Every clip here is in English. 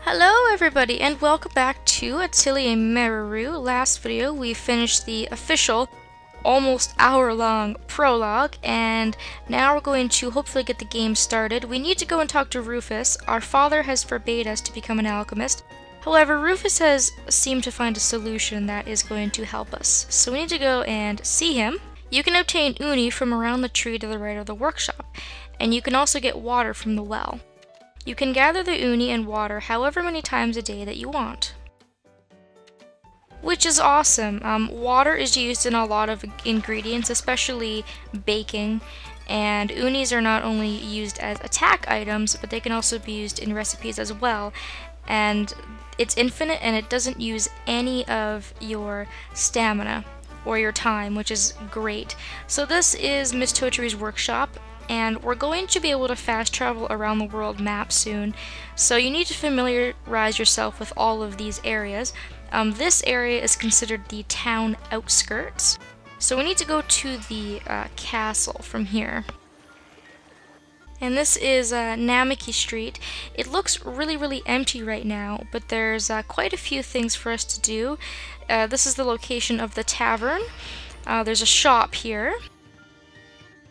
Hello everybody and welcome back to Atelier Meruru. Last video we finished the official almost hour-long prologue, and now we're going to hopefully get the game started. We need to go and talk to Rufus. Our father has forbade us to become an alchemist. However, Rufus has seemed to find a solution that is going to help us. So we need to go and see him. You can obtain uni from around the tree to the right of the workshop, and you can also get water from the well. You can gather the uni and water however many times a day that you want. Which is awesome. Water is used in a lot of ingredients, especially baking, and unis are not only used as attack items, but they can also be used in recipes as well. And it's infinite and it doesn't use any of your stamina or your time, which is great. So this is Miss Totori's workshop, and we're going to be able to fast travel around the world map soon, so you need to familiarize yourself with all of these areas. This area is considered the town outskirts, so we need to go to the castle from here. And this is Namaki Street. It looks really empty right now, but there's quite a few things for us to do. This is the location of the tavern. There's a shop here.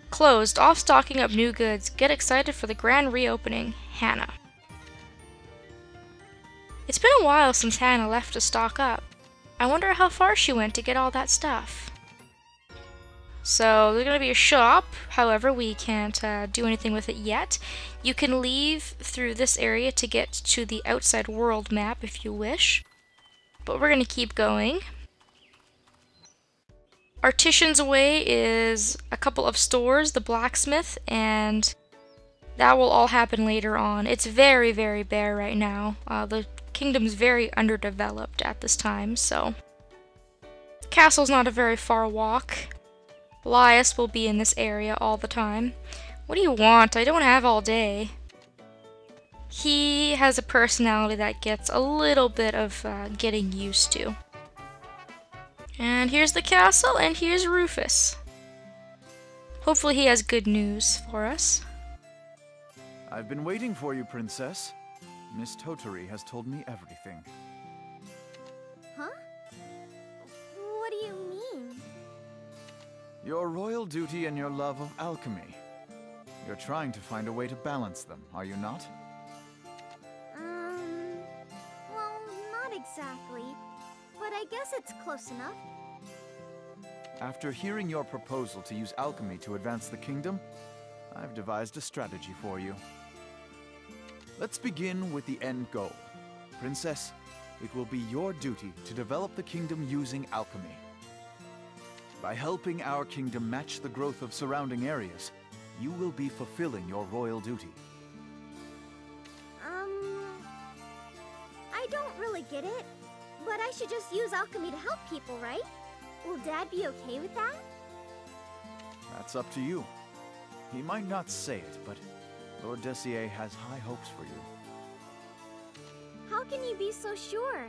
Closed. Off stocking up new goods. Get excited for the grand reopening. Hannah. It's been a while since Hannah left to stock up. I wonder how far she went to get all that stuff. So there's going to be a shop, however we can't do anything with it yet. You can leave through this area to get to the outside world map if you wish. But we're going to keep going. Artisan's Way is a couple of stores, the blacksmith, and that will all happen later on. It's very bare right now. The kingdom's very underdeveloped at this time, so castle's not a very far walk. Elias will be in this area all the time. What do you want? I don't have all day. He has a personality that gets a little bit of getting used to. And here's the castle, and here's Rufus. Hopefully he has good news for us. I've been waiting for you, Princess. Miss Totori has told me everything. Huh? What do you mean? Your royal duty and your love of alchemy. You're trying to find a way to balance them, are you not? Well, not exactly. But I guess it's close enough. After hearing your proposal to use alchemy to advance the kingdom, I've devised a strategy for you. Let's begin with the end goal. Princess, it will be your duty to develop the kingdom using alchemy. By helping our kingdom match the growth of surrounding areas, you will be fulfilling your royal duty. I don't really get it. But I should just use alchemy to help people, right? Will Dad be okay with that? That's up to you. He might not say it, but Lord Dessier has high hopes for you. How can you be so sure?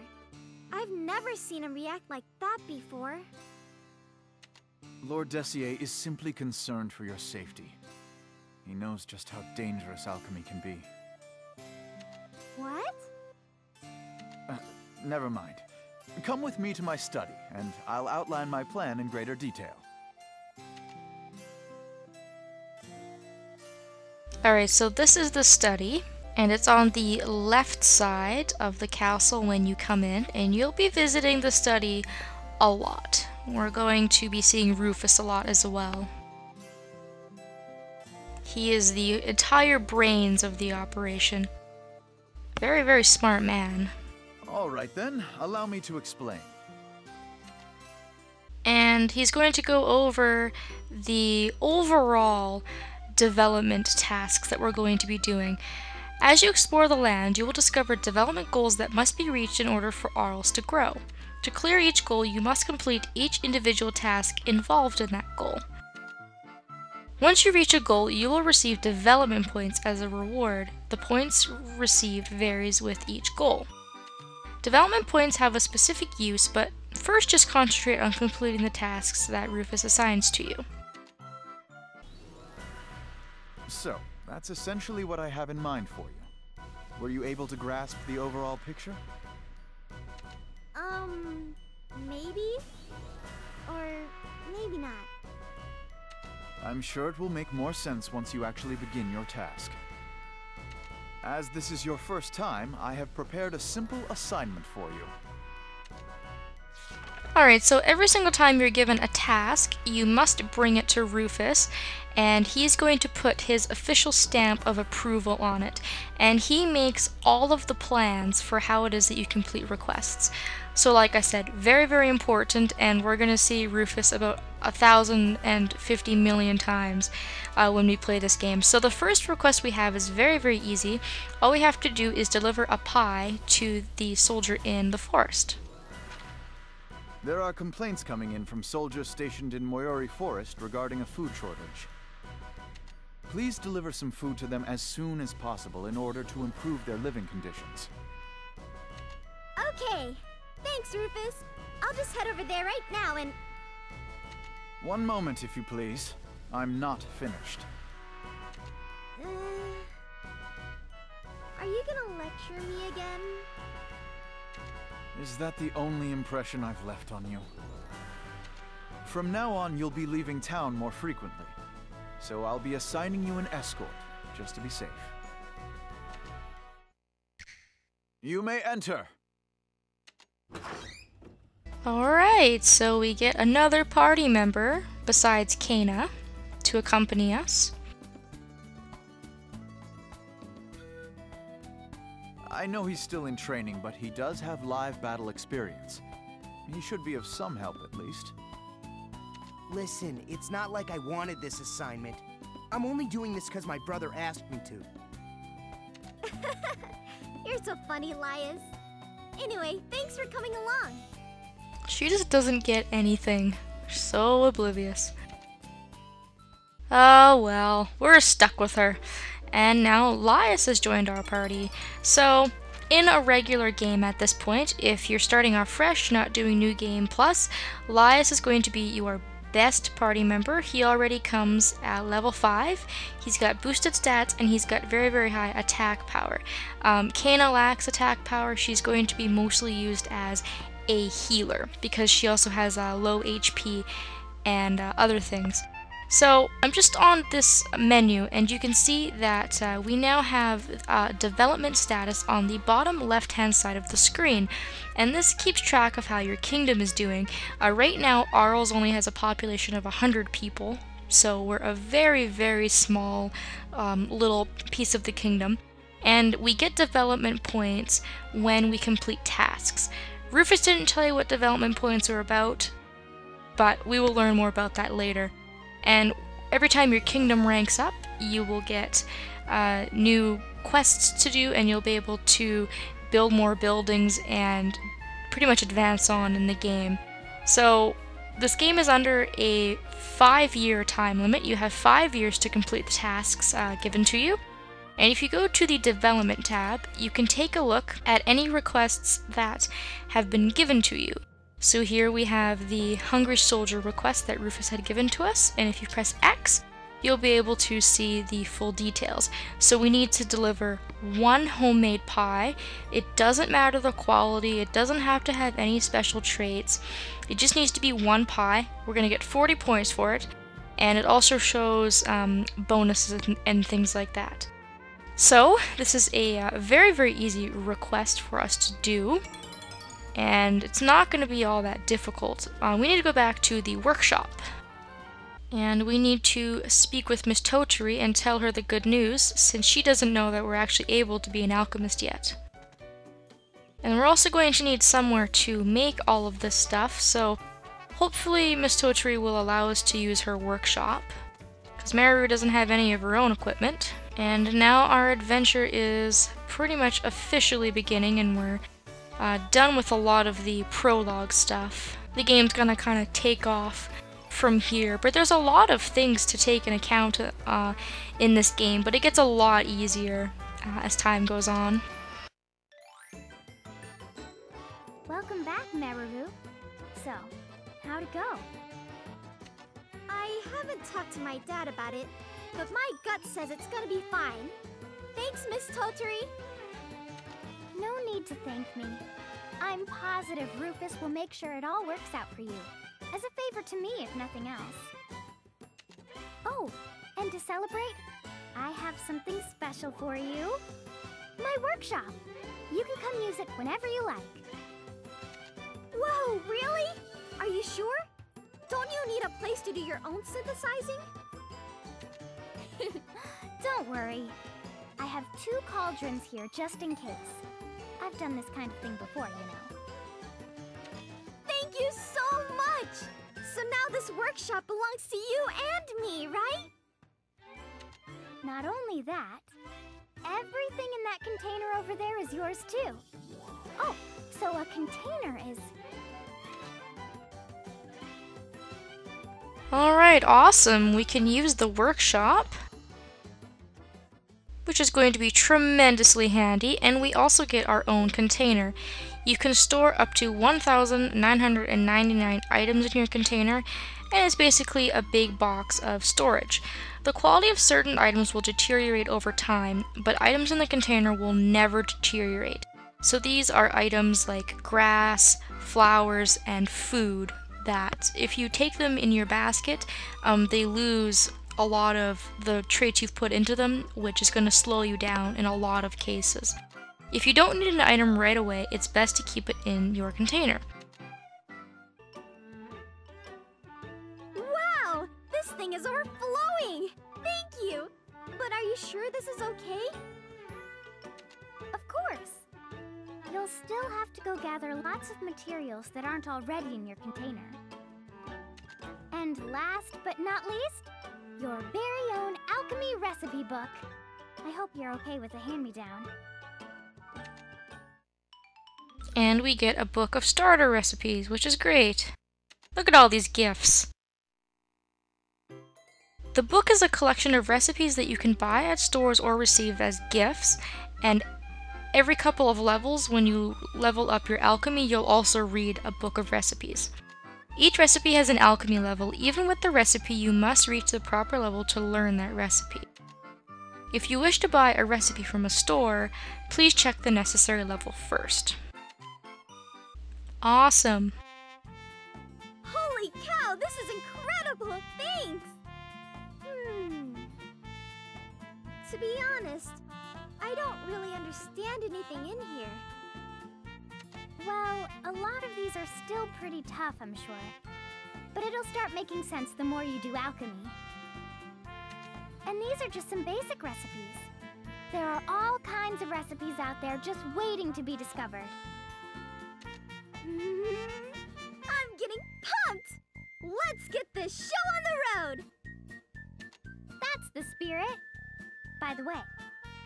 I've never seen him react like that before. Lord Dessier is simply concerned for your safety. He knows just how dangerous alchemy can be. What? Never mind. Come with me to my study, and I'll outline my plan in greater detail. Alright, so this is the study, and it's on the left side of the castle when you come in, and you'll be visiting the study a lot. We're going to be seeing Rufus a lot as well. He is the entire brains of the operation. Very smart man. All right then, allow me to explain. And he's going to go over the overall development tasks that we're going to be doing. As you explore the land, you will discover development goals that must be reached in order for Arls to grow. To clear each goal, you must complete each individual task involved in that goal. Once you reach a goal, you will receive development points as a reward. The points received varies with each goal. Development points have a specific use, but first just concentrate on completing the tasks that Rufus assigns to you. So, that's essentially what I have in mind for you. Were you able to grasp the overall picture? Maybe? Or maybe not. I'm sure it will make more sense once you actually begin your task. As this is your first time, I have prepared a simple assignment for you. Alright, so every single time you're given a task, you must bring it to Rufus, and he's going to put his official stamp of approval on it. And he makes all of the plans for how it is that you complete requests. So like I said, very, very important, and we're going to see Rufus about 1,050 million times when we play this game. So the first request we have is very, very easy. All we have to do is deliver a pie to the soldier in the forest. There are complaints coming in from soldiers stationed in Moyori Forest regarding a food shortage. Please deliver some food to them as soon as possible in order to improve their living conditions. Okay. Thanks, Rufus. I'll just head over there right now and... One moment, if you please. I'm not finished. Are you gonna lecture me again? Is that the only impression I've left on you? From now on, you'll be leaving town more frequently. So I'll be assigning you an escort, just to be safe. You may enter! Alright, so we get another party member, besides Kana, to accompany us. I know he's still in training, but he does have live battle experience. He should be of some help, at least. Listen, it's not like I wanted this assignment. I'm only doing this because my brother asked me to. You're so funny, Elias. Anyway, thanks for coming along. She just doesn't get anything. So oblivious. Oh well, we're stuck with her. And now Elias has joined our party. So, in a regular game at this point, if you're starting off fresh, not doing New Game Plus, Elias is going to be your best party member. He already comes at level 5. He's got boosted stats and he's got very, very high attack power. Kana lacks attack power. She's going to be mostly used as a healer because she also has low HP and other things. So I'm just on this menu and you can see that we now have development status on the bottom left hand side of the screen, and this keeps track of how your kingdom is doing. Right now Arls only has a population of 100 people, so we're a very, very small little piece of the kingdom, and we get development points when we complete tasks. Rufus didn't tell you what development points are about, but we will learn more about that later. And every time your kingdom ranks up, you will get new quests to do, and you'll be able to build more buildings and pretty much advance on in the game. So this game is under a 5-year time limit. You have 5 years to complete the tasks given to you. And if you go to the Development tab, you can take a look at any requests that have been given to you. So here we have the Hungry Soldier request that Rufus had given to us, and if you press X, you'll be able to see the full details. So we need to deliver 1 homemade pie. It doesn't matter the quality, it doesn't have to have any special traits, it just needs to be 1 pie. We're going to get 40 points for it, and it also shows bonuses and things like that. So this is a very, very easy request for us to do. And it's not going to be all that difficult. We need to go back to the workshop. And we need to speak with Miss Toturi and tell her the good news, since she doesn't know that we're actually able to be an alchemist yet. And we're also going to need somewhere to make all of this stuff, so hopefully Miss Toturi will allow us to use her workshop, because Meruru doesn't have any of her own equipment. And now our adventure is pretty much officially beginning, and we're done with a lot of the prologue stuff. The game's gonna kind of take off from here, but there's a lot of things to take into account in this game, but it gets a lot easier as time goes on. Welcome back, Meruru. So, how'd it go? I haven't talked to my dad about it, but my gut says it's gonna be fine. Thanks, Miss Toturi. No need to thank me. I'm positive Rufus will make sure it all works out for you. As a favor to me, if nothing else. Oh, and to celebrate, I have something special for you. My workshop. You can come use it whenever you like. Whoa, really? Are you sure? Don't you need a place to do your own synthesizing? Don't worry. I have 2 cauldrons here just in case. I've done this kind of thing before, you know. Thank you so much! So now this workshop belongs to you and me, right? Not only that, everything in that container over there is yours too. Oh, so a container is... Alright, awesome. We can use the workshop, which is going to be tremendously handy, and we also get our own container. You can store up to 1,999 items in your container, and it's basically a big box of storage. The quality of certain items will deteriorate over time, but items in the container will never deteriorate. So these are items like grass, flowers, and food that if you take them in your basket, they lose a lot of the traits you've put into them, which is going to slow you down in a lot of cases. If you don't need an item right away, it's best to keep it in your container. Wow! This thing is overflowing! Thank you! But are you sure this is okay? Of course! You'll still have to go gather lots of materials that aren't already in your container. And last but not least, your very own alchemy recipe book. I hope you're okay with a hand-me-down. And we get a book of starter recipes, which is great. Look at all these gifts. The book is a collection of recipes that you can buy at stores or receive as gifts, and every couple of levels, when you level up your alchemy, you'll also read a book of recipes. Each recipe has an alchemy level. Even with the recipe, you must reach the proper level to learn that recipe. If you wish to buy a recipe from a store, please check the necessary level first. Awesome! Holy cow, this is incredible! Thanks! To be honest, I don't really understand anything in here. Well, a lot of these are still pretty tough, I'm sure. But it'll start making sense the more you do alchemy. And these are just some basic recipes. There are all kinds of recipes out there just waiting to be discovered. I'm getting pumped! Let's get this show on the road! That's the spirit. By the way,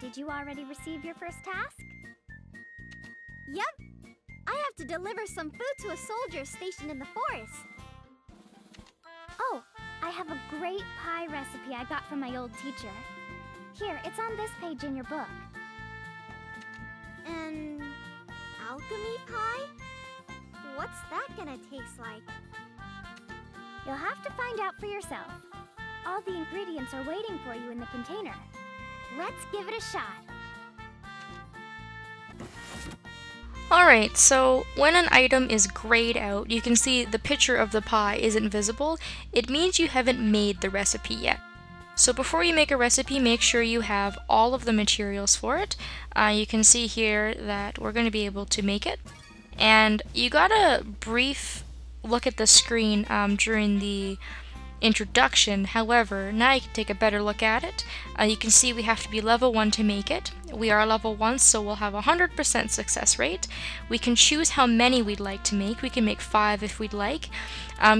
did you already receive your first task? Yep. I have to deliver some food to a soldier stationed in the forest. Oh, I have a great pie recipe I got from my old teacher. Here, it's on this page in your book. An alchemy pie? What's that gonna taste like? You'll have to find out for yourself. All the ingredients are waiting for you in the container. Let's give it a shot. Alright, so when an item is grayed out, you can see the picture of the pie isn't visible. It means you haven't made the recipe yet. So before you make a recipe, make sure you have all of the materials for it. You can see here that we're going to be able to make it. And you got a brief look at the screen during the introduction. However, now you can take a better look at it. You can see we have to be level 1 to make it. We are level 1, so we'll have a 100% success rate. We can choose how many we'd like to make. We can make 5 if we'd like.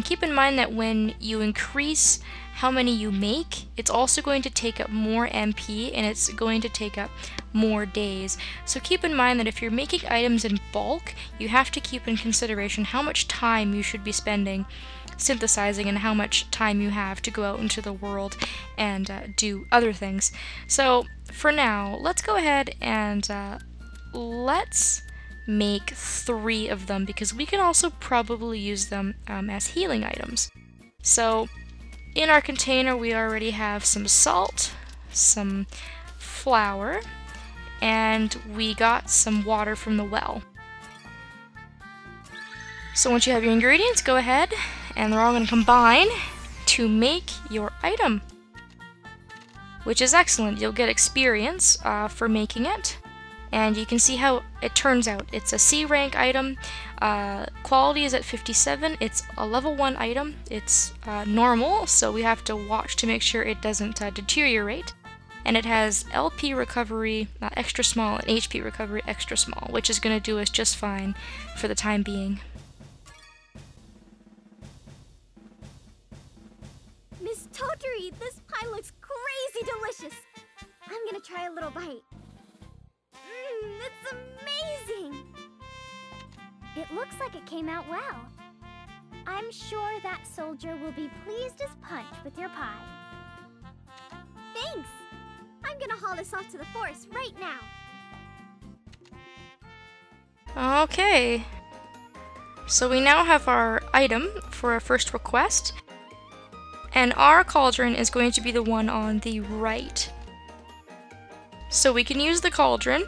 Keep in mind that when you increase how many you make, it's also going to take up more MP and it's going to take up more days. So keep in mind that if you're making items in bulk, you have to keep in consideration how much time you should be spending synthesizing and how much time you have to go out into the world and do other things. So for now, let's go ahead and let's make 3 of them, because we can also probably use them as healing items. So in our container we already have some salt, some flour, and we got some water from the well. So once you have your ingredients, go ahead and they're all going to combine to make your item, which is excellent. You'll get experience for making it, and you can see how it turns out. It's a C rank item, quality is at 57, it's a level 1 item, it's normal, so we have to watch to make sure it doesn't deteriorate, and it has LP recovery extra small and HP recovery extra small, which is going to do us just fine for the time being. Miss Toturi, this pie looks crazy delicious. I'm gonna try a little bite. It's amazing! It looks like it came out well. I'm sure that soldier will be pleased as punch with your pie. Thanks! I'm gonna haul this off to the forest right now. Okay. So we now have our item for our first request, and our cauldron is going to be the one on the right. So we can use the cauldron,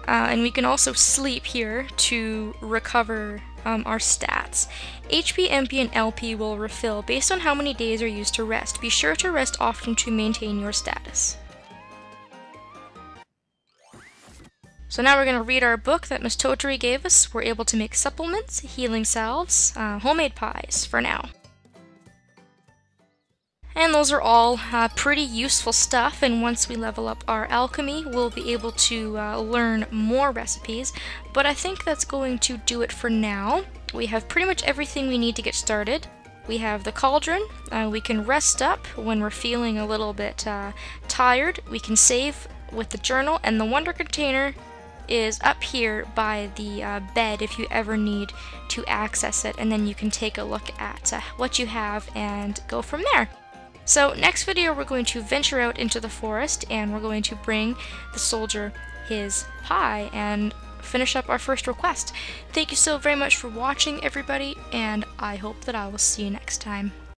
and we can also sleep here to recover our stats. HP, MP, and LP will refill based on how many days are used to rest. Be sure to rest often to maintain your status. So now we're going to read our book that Miss Toturi gave us. We're able to make supplements, healing salves, homemade pies for now. And those are all pretty useful stuff, and once we level up our alchemy, we'll be able to learn more recipes, but I think that's going to do it for now. We have pretty much everything we need to get started. We have the cauldron, we can rest up when we're feeling a little bit tired, we can save with the journal, and the wonder container is up here by the bed if you ever need to access it, and then you can take a look at what you have and go from there. So next video we're going to venture out into the forest and we're going to bring the soldier his pie and finish up our first request. Thank you so very much for watching, everybody, and I hope that I will see you next time.